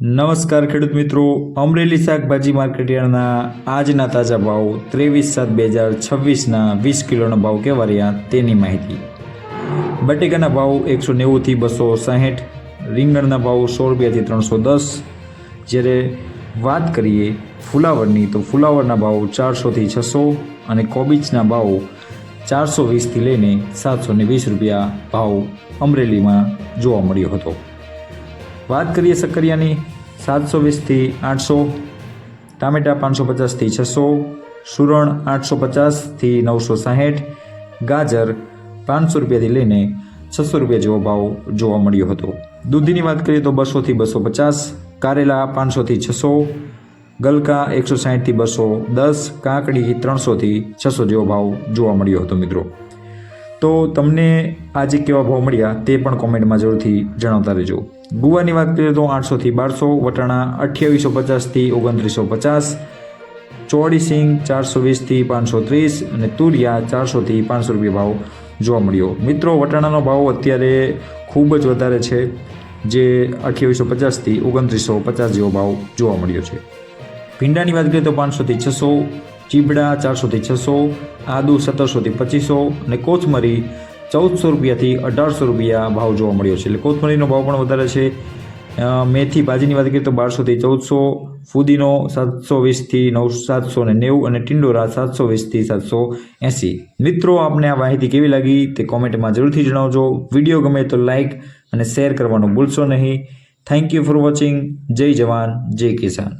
નમસ્કાર ખેડૂત મિત્રો, અમરેલી શાકભાજી માર્કેટયાર્ડના આજના તાજા ભાવ 23/7/2026ના 20 કિલોનો ભાવ કેવા રહ્યા તેની માહિતી। બટેકાના ભાવ 190 થી 260, રીંગણના ભાવ 100 રૂપિયાથી 310। જ્યારે વાત કરીએ ફુલાવરની તો ફુલાવરના ભાવ 400 થી 600 અને કોબીજના ભાવ 420 થી લઈને 720 રૂપિયા ભાવ અમરેલીમાં જોવા મળ્યો હતો। વાત કરીએ સક્કરિયાની 720 થી 800, ટામેટા 550 થી 600, સુરણ 850 થી 960, ગાજર 500 રૂપિયાથી લઈને 600 રૂપિયા જેવો ભાવ જોવા મળ્યો હતો। દૂધીની વાત કરીએ તો 200 થી 250, કારેલા 500 થી 600, ગલકા 160 થી 210, કાકડી 300 થી 600 જેવો ભાવ જોવા મળ્યો હતો। મિત્રો, તો તમને આજે કેવા ભાવ મળ્યા તે પણ કોમેન્ટમાં જરૂરથી જણાવતા રહેજો। ગુવારની વાત કરીએ તો 800 થી 1200, વટાણા 2850 થી 2950, ચોળી સિંગ 420 થી 530 અને તુરિયા 400 થી 500 રૂપિયા ભાવ જોવા મળ્યો। મિત્રો, વટાણાનો ભાવ અત્યારે ખૂબ જ વધારે છે, જે 2850 થી 2950 જેવો ભાવ જોવા મળ્યો છે। ભીંડાની વાત કરીએ તો 500 થી 600, ચીબડા 400 થી 600, આદુ 1700 થી 2500 અને કોથમરી 1400 રૂપિયાથી 1800 રૂપિયા ભાવ જોવા મળ્યો છે। એટલે કોથમરીનો ભાવ પણ વધારે છે। મેથી ભાજીની વાત કરીએ તો 1200 થી 1400, ફુદીનો 720 થી 790 અને ટિંડોરા 720 થી 780। મિત્રો, આપને આ માહિતી કેવી લાગી તે કોમેન્ટમાં જરૂરથી જણાવજો। વિડીયો ગમે તો લાઇક અને શેર કરવાનું ભૂલશો નહીં। Thank you for watching. જય જવાન જય કિસાન।